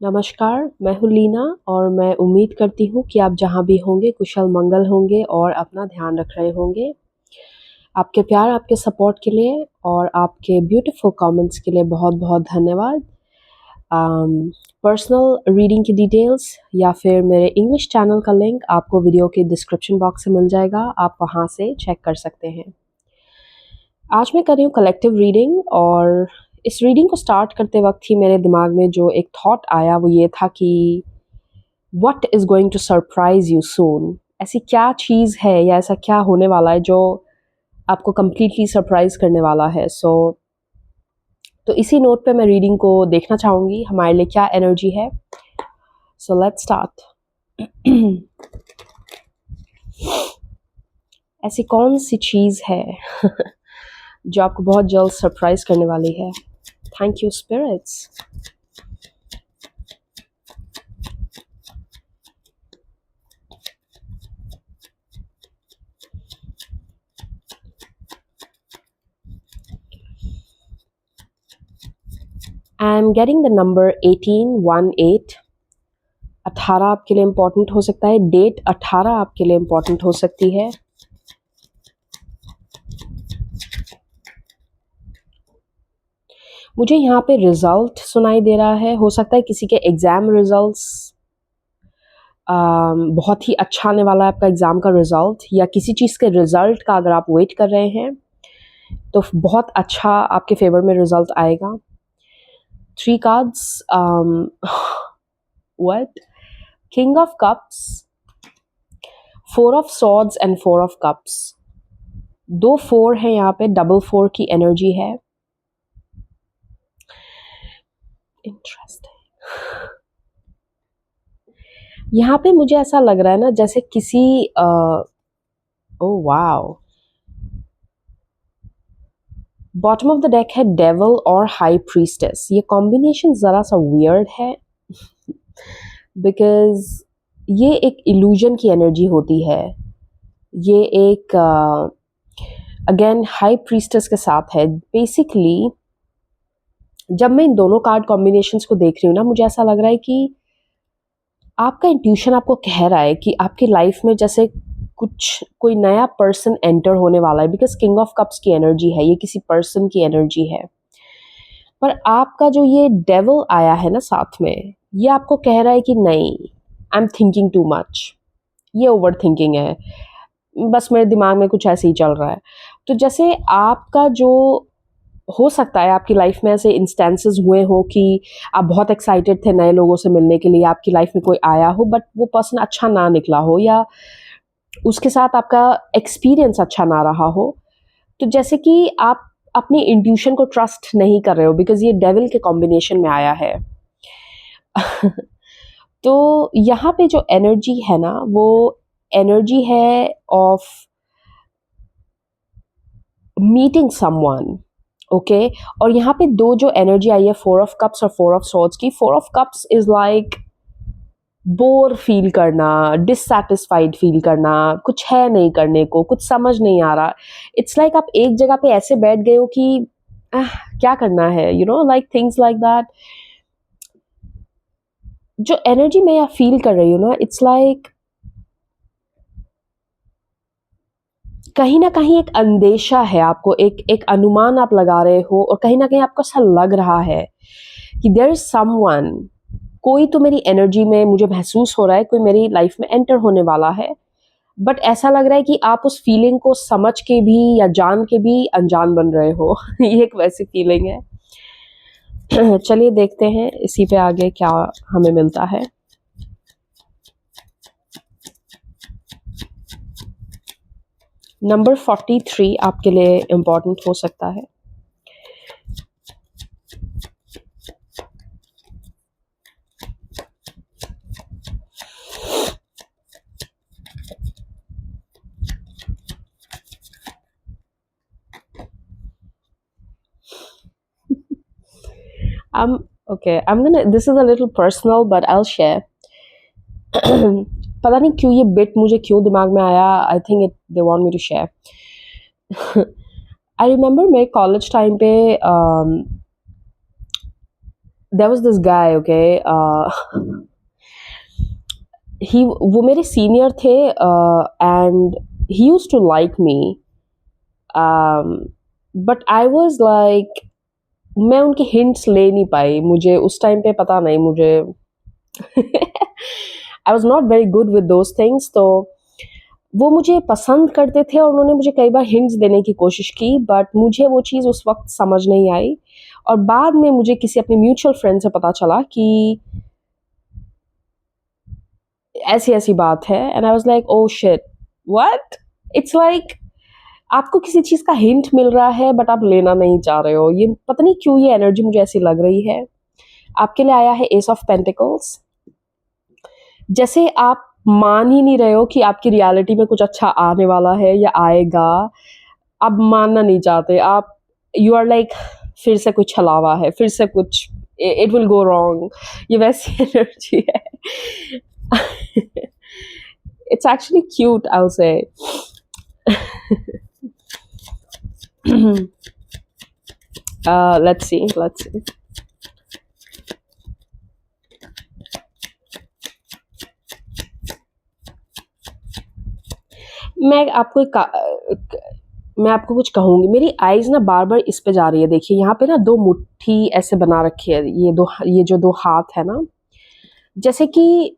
नमस्कार, मैं हूँ लीना और मैं उम्मीद करती हूँ कि आप जहाँ भी होंगे कुशल मंगल होंगे और अपना ध्यान रख रहे होंगे। आपके प्यार, आपके सपोर्ट के लिए और आपके ब्यूटीफुल कमेंट्स के लिए बहुत-बहुत धन्यवाद। पर्सनल रीडिंग की डिटेल्स या फिर मेरे इंग्लिश चैनल का लिंक आपको वीडियो के डिस्क्रिप्शन बॉक्स में मिल जाएगा, आप वहाँ से चेक कर सकते हैं। आज मैं कर रही हूँ कलेक्टिव रीडिंग और इस रीडिंग को स्टार्ट करते वक्त ही मेरे दिमाग में जो एक थॉट आया वो ये था कि what is going to surprise you soon. ऐसी क्या चीज़ है या ऐसा क्या होने वाला है जो आपको कंप्लीटली सरप्राइज करने वाला है। तो इसी नोट पे मैं रीडिंग को देखना चाहूँगी हमारे लिए क्या एनर्जी है। So let's start. ऐसी कौन सी चीज़ है जो आपको बहुत जल्द सरप्राइज करने वाली है। Thank you spirits. I am getting the number 1818। 18 आपके लिए इम्पोर्टेंट हो सकता है। डेट 18 आपके लिए इम्पोर्टेंट हो सकती है। मुझे यहाँ पे रिजल्ट सुनाई दे रहा है। हो सकता है किसी के एग्जाम रिजल्ट्स, बहुत ही अच्छा आने वाला है आपका एग्जाम का रिजल्ट, या किसी चीज़ के रिजल्ट का अगर आप वेट कर रहे हैं तो बहुत अच्छा आपके फेवर में रिजल्ट आएगा। 3 cards, what, king of cups, 4 of swords and 4 of cups. 2 4 है यहाँ पे, डबल 4 की एनर्जी है। इंटरेस्टिंग। यहाँ पे मुझे ऐसा लग रहा है ना जैसे किसी oh wow, bottom of the deck है डेविल और हाई प्रीस्टेस। ये कॉम्बिनेशन ज़रा सा वियर्ड है बिकॉज ये एक इल्यूजन की एनर्जी होती है। ये एक अगेन हाई प्रीस्टेस के साथ है। बेसिकली जब मैं इन दोनों कार्ड कॉम्बिनेशंस को देख रही हूँ ना, मुझे ऐसा लग रहा है कि आपका इंट्यूशन आपको कह रहा है कि आपकी लाइफ में जैसे कुछ कोई नया पर्सन एंटर होने वाला है। बिकॉज किंग ऑफ कप्स की एनर्जी है, ये किसी पर्सन की एनर्जी है। पर आपका जो ये डेविल आया है ना साथ में, ये आपको कह रहा है कि नहीं, I am thinking too much, ये ओवर थिंकिंग है, बस मेरे दिमाग में कुछ ऐसे ही चल रहा है। तो जैसे आपका जो हो सकता है आपकी लाइफ में ऐसे इंस्टेंसेस हुए हो कि आप बहुत एक्साइटेड थे नए लोगों से मिलने के लिए, आपकी लाइफ में कोई आया हो बट वो पर्सन अच्छा ना निकला हो, या उसके साथ आपका एक्सपीरियंस अच्छा ना रहा हो। तो जैसे कि आप अपनी इंट्यूशन को ट्रस्ट नहीं कर रहे हो बिकॉज ये डेविल के कॉम्बिनेशन में आया है। तो यहाँ पे जो एनर्जी है ना, वो एनर्जी है ऑफ मीटिंग समवन। ओके, और यहाँ पे दो जो एनर्जी आई है, 4 ऑफ कप्स और 4 ऑफ सॉर्ड्स की। 4 of cups is like bore feel करना, डिससैटिस्फाइड फील करना, कुछ है नहीं करने को, कुछ समझ नहीं आ रहा। इट्स लाइक आप एक जगह पे ऐसे बैठ गए हो कि क्या करना है, you know, like things like that. जो एनर्जी मैं यहाँ फील कर रही हूँ ना, इट्स लाइक कहीं ना कहीं एक अंदेशा है आपको, एक अनुमान आप लगा रहे हो, और कहीं ना कहीं आपको ऐसा लग रहा है कि देयर इज समवन, कोई तो मेरी एनर्जी में मुझे महसूस हो रहा है कोई मेरी लाइफ में एंटर होने वाला है। बट ऐसा लग रहा है कि आप उस फीलिंग को समझ के भी या जान के भी अनजान बन रहे हो। ये एक वैसी फीलिंग है। चलिए देखते हैं इसी पे आगे क्या हमें मिलता है। नंबर 43 आपके लिए इम्पोर्टेंट हो सकता है। This is a little personal, but I'll share. पता नहीं क्यों ये बिट मुझे क्यों दिमाग में आया। I think it they want me to share. I remember मेरे कॉलेज टाइम पे there was this guy, okay, he वो मेरे सीनियर थे, and he used to like me, but I was like, मैं उनके हिंट्स ले नहीं पाई, मुझे उस टाइम पे पता नहीं, मुझे I was not very good with those things. तो वो मुझे पसंद करते थे और उन्होंने मुझे कई बार हिंट्स देने की कोशिश की, बट मुझे वो चीज़ उस वक्त समझ नहीं आई। और बाद में मुझे किसी अपने म्यूचुअल फ्रेंड से पता चला कि ऐसी ऐसी बात है, and I was like, oh shit, what, it's like आपको किसी चीज़ का हिंट मिल रहा है बट आप लेना नहीं चाह रहे हो। ये पता नहीं क्यों ये एनर्जी मुझे ऐसी लग रही है। आपके लिए आया है एस ऑफ पेंटिकल्स। जैसे आप मान ही नहीं रहे हो कि आपकी रियलिटी में कुछ अच्छा आने वाला है या आएगा, आप मानना नहीं चाहते, आप, यू आर लाइक, फिर से कुछ छलावा है, फिर से कुछ, इट विल गो रॉन्ग, ये वैसी एनर्जी है। It's actually cute, I will say. Let's see, let's see. मैं आपको मैं आपको कुछ कहूँगी, मेरी आईज ना बार बार इस पे जा रही है। देखिए यहाँ पे ना दो मुट्ठी ऐसे बना रखी है, ये जो दो हाथ है ना, जैसे कि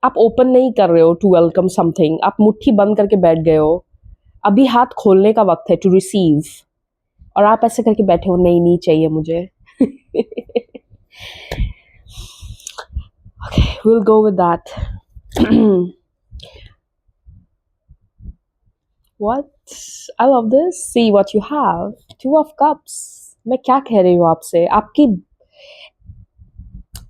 आप ओपन नहीं कर रहे हो टू वेलकम समथिंग, आप मुट्ठी बंद करके बैठ गए हो, अभी हाथ खोलने का वक्त है टू रिसीव, और आप ऐसे करके बैठे हो, नहीं नहीं चाहिए मुझे। Okay, we'll go with that. What? I love this. See what you have. Two of Cups. मैं क्या कह रही हूँ आपसे? आपकी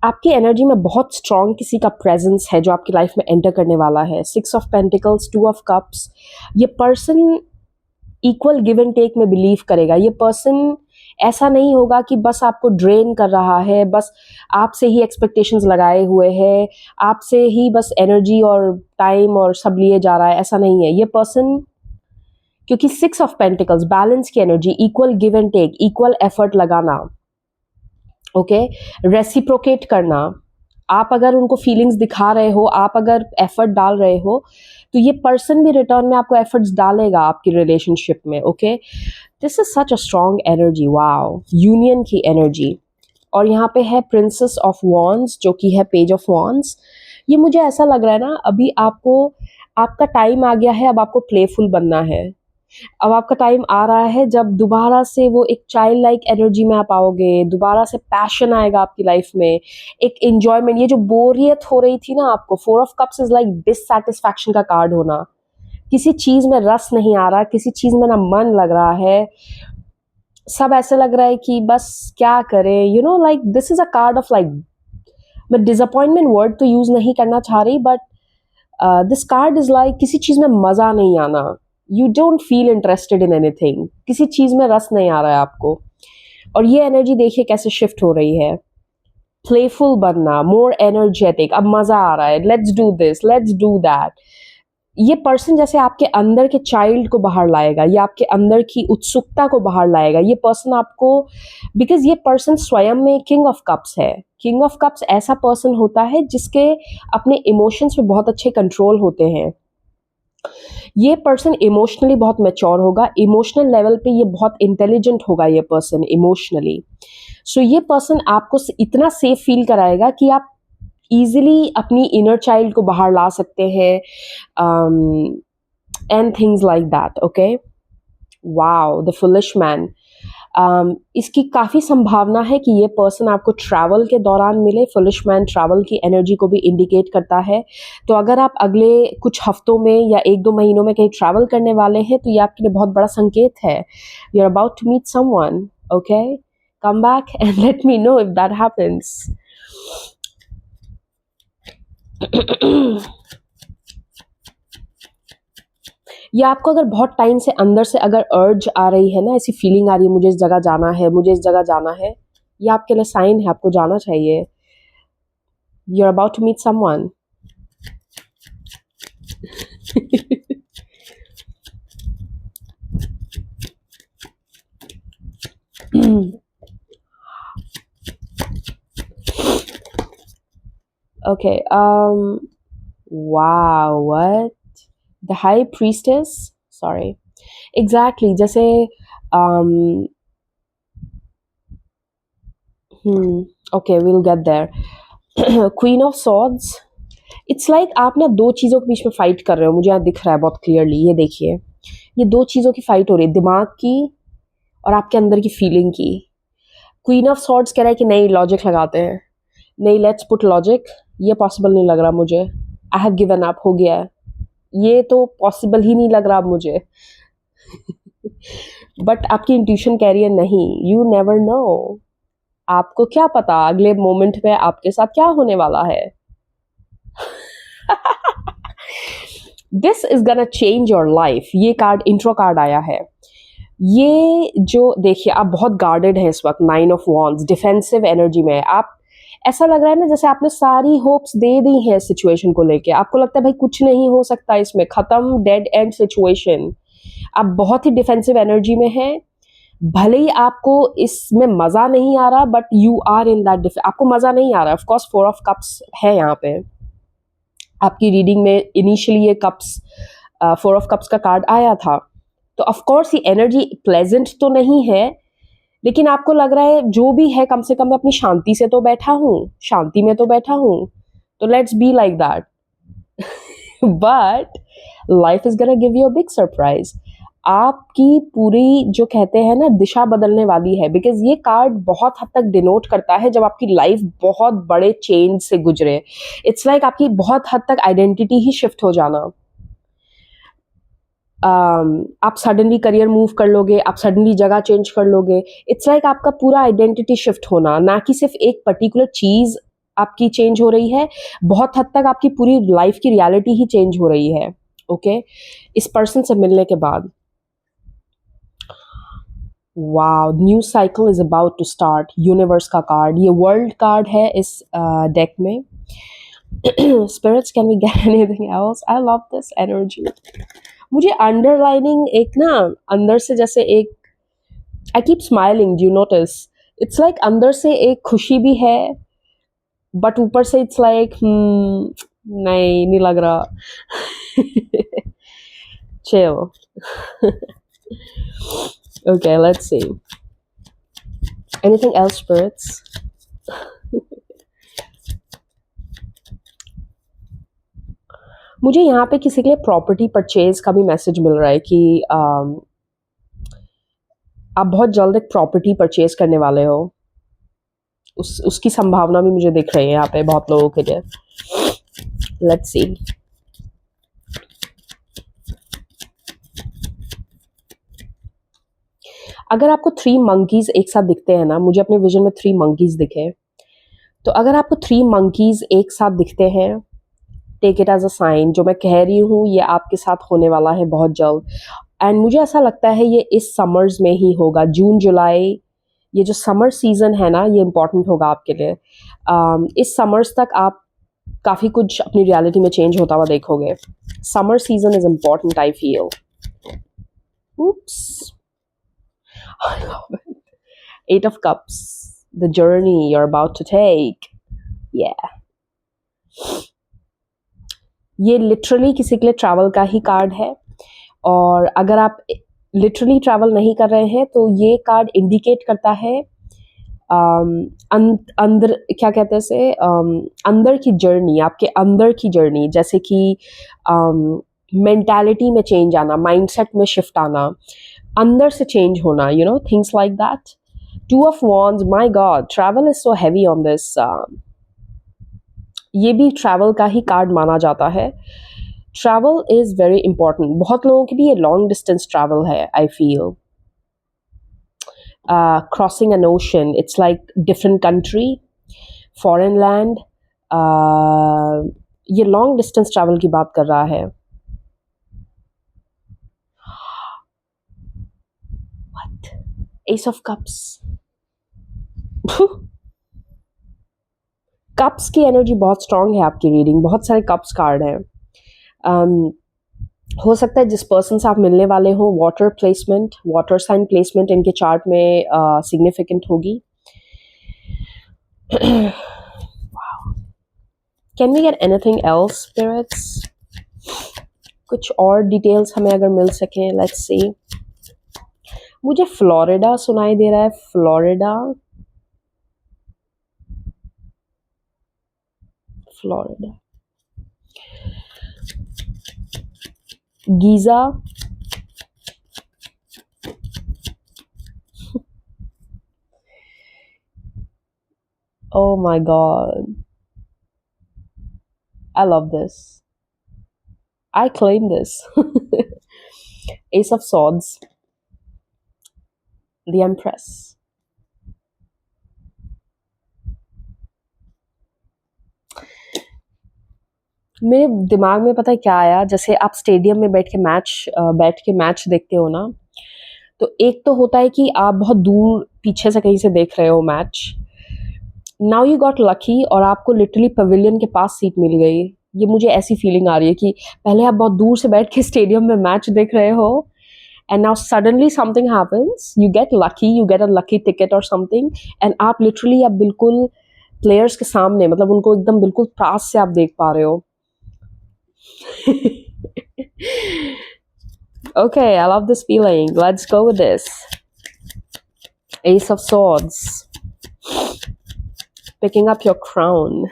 आपकी एनर्जी में बहुत स्ट्रॉन्ग किसी का प्रेजेंस है जो आपकी लाइफ में एंटर करने वाला है। 6 ऑफ पेंटिकल्स, 2 ऑफ कप्स। ये person equal give and take में बिलीव करेगा। ये पर्सन ऐसा नहीं होगा कि बस आपको ड्रेन कर रहा है, बस आपसे ही एक्सपेक्टेशंस लगाए हुए है, आपसे ही बस एनर्जी और टाइम और सब लिए जा रहा है, ऐसा नहीं है। ये पर्सन, क्योंकि 6 ऑफ पेंटिकल्स बैलेंस की energy, equal give and take, equal effort लगाना, ओके, रेसिप्रोकेट करना। आप अगर उनको फीलिंग्स दिखा रहे हो, आप अगर एफर्ट डाल रहे हो, तो ये पर्सन भी रिटर्न में आपको एफर्ट्स डालेगा आपकी रिलेशनशिप में, okay. This is such a strong energy, wow, union की एनर्जी। और यहाँ पे है प्रिंसेस ऑफ वॉन्ड्स, जो कि है पेज ऑफ वॉन्ड्स। ये मुझे ऐसा लग रहा है ना, अभी आपको, आपका टाइम आ गया है, अब आपको प्लेफुल बनना है। अब आपका टाइम आ रहा है जब दोबारा से वो एक चाइल्ड लाइक एनर्जी में आप आओगे, दोबारा से पैशन आएगा आपकी लाइफ में, एक एंजॉयमेंट। ये जो बोरियत हो रही थी ना आपको, 4 of cups is like dissatisfaction का कार्ड होना। किसी चीज में रस नहीं आ रहा, किसी चीज में ना मन लग रहा है, सब ऐसे लग रहा है कि बस क्या करें, you know, like this is a card of like, मैं डिसअपॉइंटमेंट वर्ड तो यूज नहीं करना चाह रही, but this card is like किसी चीज में मजा नहीं आना, you don't feel interested in anything, किसी चीज में रस नहीं आ रहा है आपको। और ये एनर्जी देखिए कैसे शिफ्ट हो रही है, प्लेफुल बनना, मोर एनर्जेटिक, अब मजा आ रहा है, let's do this, let's do that. ये पर्सन जैसे आपके अंदर के चाइल्ड को बाहर लाएगा, या आपके अंदर की उत्सुकता को बाहर लाएगा। ये पर्सन आपको, बिकॉज ये पर्सन स्वयं में किंग ऑफ कप्स है। किंग ऑफ कप्स ऐसा पर्सन होता है जिसके अपने इमोशंस पे बहुत अच्छे कंट्रोल होते हैं। ये पर्सन इमोशनली बहुत मैच्योर होगा, इमोशनल लेवल पे ये बहुत इंटेलिजेंट होगा ये पर्सन इमोशनली। सो ये पर्सन आपको इतना सेफ फील कराएगा कि आप इजीली अपनी इनर चाइल्ड को बाहर ला सकते हैं, and things like that, okay. Wow, the foolish man. इसकी काफ़ी संभावना है कि ये पर्सन आपको ट्रैवल के दौरान मिले। फुलिश मैन ट्रैवल की एनर्जी को भी इंडिकेट करता है। तो अगर आप अगले कुछ हफ्तों में या 1-2 महीनों में कहीं ट्रैवल करने वाले हैं, तो ये आपके लिए बहुत बड़ा संकेत है। You are about to meet someone, okay. Come back and let me know if that happens. या आपको अगर बहुत टाइम से अंदर से अगर अर्ज आ रही है ना, ऐसी फीलिंग आ रही है, मुझे इस जगह जाना है, मुझे इस जगह जाना है, ये आपके लिए साइन है, आपको जाना चाहिए। You are about to meet someone. Okay wow what the high priestess sorry exactly जैसे um okay we'll get there queen of swords it's like आप ना दो चीज़ों के बीच में फाइट कर रहे हो मुझे यहाँ दिख रहा है बहुत क्लियरली ये देखिए ये दो चीज़ों की फाइट हो रही है दिमाग की और आपके अंदर की फीलिंग की क्वीन ऑफ सॉर्ड्स कह रहा है कि नहीं लॉजिक लगाते हैं नहीं लेट्स पुट लॉजिक ये पॉसिबल नहीं लग रहा मुझे आई हैव गिवन अप हो गया है ये तो पॉसिबल ही नहीं लग रहा अब मुझे बट आपकी इंट्यूशन कह रही है नहीं यू नेवर नो आपको क्या पता अगले मोमेंट में आपके साथ क्या होने वाला है दिस इज गना चेंज योर लाइफ ये कार्ड इंट्रो कार्ड आया है ये जो देखिए आप बहुत गार्डेड हैं इस वक्त 9 ऑफ वॉन्ड्स डिफेंसिव एनर्जी में आप ऐसा लग रहा है ना जैसे आपने सारी होप्स दे दी हैं सिचुएशन को लेके आपको लगता है भाई कुछ नहीं हो सकता इसमें खत्म डेड एंड सिचुएशन आप बहुत ही डिफेंसिव एनर्जी में हैं भले ही आपको इसमें मजा नहीं आ रहा but you are in that आपको मजा नहीं आ रहा ऑफ कोर्स 4 ऑफ कप्स है यहाँ पे आपकी रीडिंग में इनिशियली ये कप्स 4 ऑफ कप्स का कार्ड आया था तो ऑफ कोर्स ये एनर्जी प्लेजेंट तो नहीं है लेकिन आपको लग रहा है जो भी है कम से कम मैं अपनी शांति से तो बैठा हूँ शांति में तो बैठा हूँ तो let's be like that but life is gonna give you a big surprise आपकी पूरी जो कहते हैं ना दिशा बदलने वाली है बिकॉज ये कार्ड बहुत हद तक डिनोट करता है जब आपकी लाइफ बहुत बड़े चेंज से गुजरे इट्स लाइक आपकी बहुत हद तक आइडेंटिटी ही शिफ्ट हो जाना आप सडनली करियर मूव कर लोगे आप सडनली जगह चेंज कर लोगे इट्स लाइक आपका पूरा आइडेंटिटी शिफ्ट होना ना कि सिर्फ एक पर्टिकुलर चीज़ आपकी चेंज हो रही है बहुत हद तक आपकी पूरी लाइफ की रियलिटी ही चेंज हो रही है ओके इस पर्सन से मिलने के बाद wow new cycle is about to start universe का कार्ड ये वर्ल्ड कार्ड है इस डेक में spirits can we get anything else I love this energy मुझे अंडरलाइनिंग एक ना अंदर से जैसे एक I keep smiling do notice it's like अंदर से एक खुशी भी है बट ऊपर से इट्स लाइक नहीं लग रहा chill okay let's see anything else spirits मुझे यहाँ पे किसी के लिए प्रॉपर्टी परचेज का भी मैसेज मिल रहा है कि आप बहुत जल्द एक प्रॉपर्टी परचेज करने वाले हो उसकी संभावना भी मुझे दिख रही है यहाँ पे बहुत लोगों के लिए लेट्स सी अगर आपको 3 मंकीज एक साथ दिखते हैं ना मुझे अपने विजन में 3 मंकीज दिखे तो अगर आपको 3 मंकीज एक साथ दिखते हैं take it as a sign जो मैं कह रही हूँ ये आपके साथ होने वाला है बहुत जल्द एंड मुझे ऐसा लगता है ये इस समर्स में ही होगा जून जुलाई ये जो समर सीजन है ना ये इम्पॉर्टेंट होगा आपके लिए इस समर्स तक आप काफ़ी कुछ अपनी रियलिटी में चेंज होता हुआ देखोगे summer season is important I feel oops I love it. 8 of Cups the journey you're about to take yeah ये लिटरली किसी के लिए ट्रैवल का ही कार्ड है और अगर आप लिटरली ट्रैवल नहीं कर रहे हैं तो ये कार्ड इंडिकेट करता है अंदर क्या कहते हैं से अंदर की जर्नी आपके अंदर की जर्नी जैसे कि मेंटालिटी में चेंज आना माइंडसेट में शिफ्ट आना अंदर से चेंज होना you know things like that 2 of wands my God travel is so heavy on this ये भी ट्रैवल का ही कार्ड माना जाता है ट्रैवल इज वेरी इंपॉर्टेंट बहुत लोगों के लिए ये लॉन्ग डिस्टेंस ट्रैवल है I feel crossing N ocean it's like different country foreign land ये लॉन्ग डिस्टेंस ट्रैवल की बात कर रहा है Ace of Cups कप्स की एनर्जी बहुत स्ट्रांग है आपकी रीडिंग बहुत सारे कप्स कार्ड हैं हो सकता है जिस पर्सन से आप मिलने वाले हो water placement water sign placement इनके चार्ट में सिग्निफिकेंट होगी can we get anything else spirits? कुछ और डिटेल्स हमें अगर मिल सकें, लेट्स सी। मुझे फ्लोरिडा सुनाई दे रहा है, Florida, Florida, Giza, oh my god, I love this, I claim this. Ace of Swords, the Empress. मेरे दिमाग में पता है क्या आया, जैसे आप स्टेडियम में बैठ के मैच देखते हो ना, तो एक तो होता है कि आप बहुत दूर पीछे से कहीं से देख रहे हो match, now you got lucky और आपको लिटरली पवेलियन के पास सीट मिल गई। ये मुझे ऐसी फीलिंग आ रही है कि पहले आप बहुत दूर से बैठ के स्टेडियम में मैच देख रहे हो, and now suddenly something happens, you get lucky, you get a lucky ticket or something, and आप literally आप बिल्कुल प्लेयर्स के सामने, मतलब उनको एकदम बिल्कुल पास से आप देख पा रहे हो। Okay, I love this feeling. Let's go with this. Ace of Swords, picking up your crown.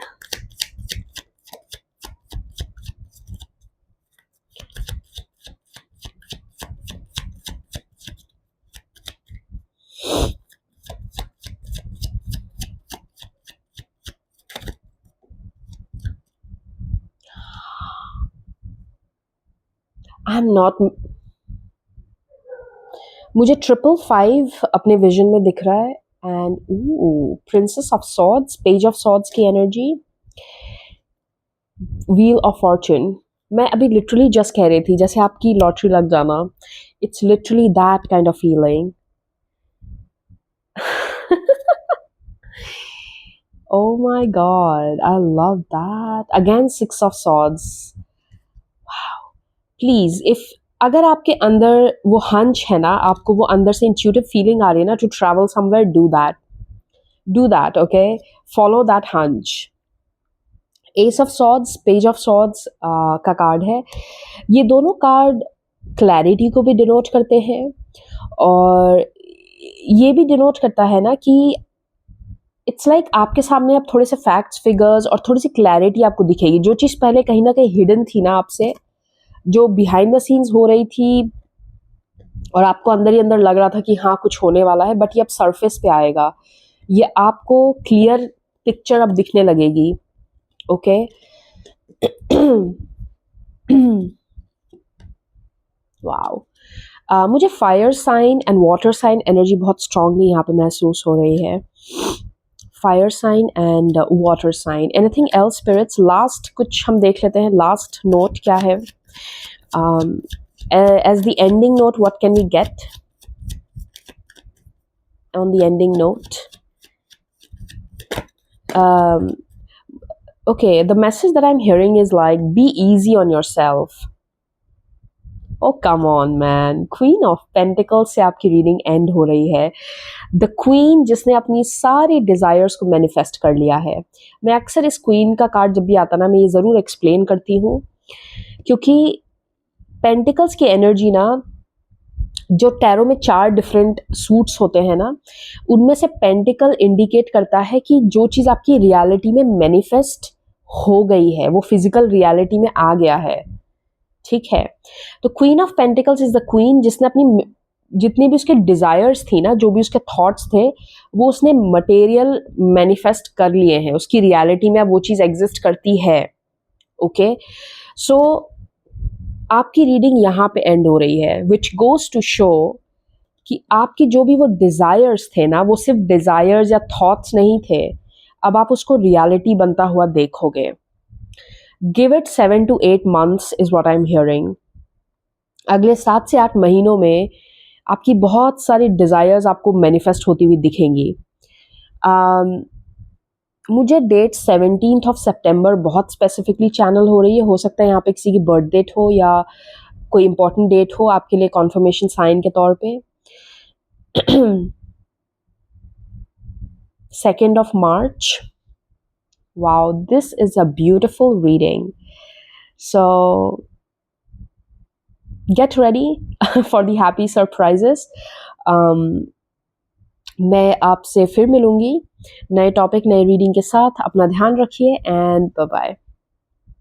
I'm not, मुझे 555 अपने विजन में दिख रहा है, and princess of swords, page of swords की एनर्जी, व्हील ऑफ फॉर्चून। मैं अभी लिटरली जस्ट कह रही थी जैसे आपकी लॉटरी लग जाना, it's literally that kind of feeling. Oh my god, I love that. Again, 6 of Swords. Wow. Please, if अगर आपके अंदर वो हंच है ना, आपको वो अंदर से इंट्यूटिव फीलिंग आ रही है ना to travel somewhere, do that, okay, follow that hunch. Ace of swords, page of swords का कार्ड है। ये दोनों कार्ड क्लैरिटी को भी डिनोट करते हैं, और ये भी डिनोट करता है ना कि इट्स लाइक आपके सामने अब थोड़े से फैक्ट्स, फिगर्स और थोड़ी सी क्लैरिटी आपको दिखेगी। जो चीज़ पहले कहीं ना कहीं हिडन थी ना आपसे, जो बिहाइंड द सीन्स हो रही थी और आपको अंदर ही अंदर लग रहा था कि हाँ कुछ होने वाला है, बट ये अब सरफेस पे आएगा, ये आपको क्लियर पिक्चर अब दिखने लगेगी। Okay, wow. मुझे fire sign and water sign energy बहुत स्ट्रांगली यहाँ पे महसूस हो रही है। Fire sign and water sign, anything else spirits? Last कुछ हम देख लेते हैं, लास्ट नोट क्या है? as the ending note, what can we get on the ending note? Okay, the message that I'm hearing is like, be easy on yourself. Oh come on man, Queen of Pentacles से आपकी reading and हो रही है। The queen जिसने अपनी सारी desires को manifest कर लिया है। मैं अक्सर इस क्वीन का कार्ड जब भी आता ना, मैं ये जरूर एक्सप्लेन करती हूँ, क्योंकि पेंटिकल्स की एनर्जी ना, जो टैरो में 4 डिफरेंट सूट्स होते हैं ना, उनमें से पेंटिकल इंडिकेट करता है कि जो चीज़ आपकी रियलिटी में मैनिफेस्ट हो गई है, वो फिजिकल रियलिटी में आ गया है। ठीक है, तो queen of pentacles is the queen जिसने अपनी जितनी भी उसके डिजायर्स थी ना, जो भी उसके थॉट्स थे, वो उसने मटेरियल मैनिफेस्ट कर लिए हैं, उसकी रियलिटी में अब वो चीज़ एग्जिस्ट करती है। ओके, सो आपकी रीडिंग यहाँ पे एंड हो रही है, विच गोज टू शो कि आपकी जो भी वो डिजायर्स थे ना, वो सिर्फ डिजायर्स या थॉट्स नहीं थे, अब आप उसको रियलिटी बनता हुआ देखोगे। Give it 7 to 8 months is what I am hearing. अगले 7 से 8 महीनों में आपकी बहुत सारी डिजायर्स आपको मैनिफेस्ट होती हुई दिखेंगी। मुझे डेट 17th of September बहुत स्पेसिफिकली चैनल हो रही है। हो सकता है यहाँ पे किसी की बर्थ डेट हो या कोई इंपॉर्टेंट डेट हो आपके लिए कॉन्फर्मेशन साइन के तौर पे। 2nd of March, Wow, this is a beautiful reading. So get ready for the happy surprises. Um, मैं आपसे फिर मिलूंगी नए टॉपिक नए रीडिंग के साथ. अपना ध्यान रखिए एंड बाय बाय.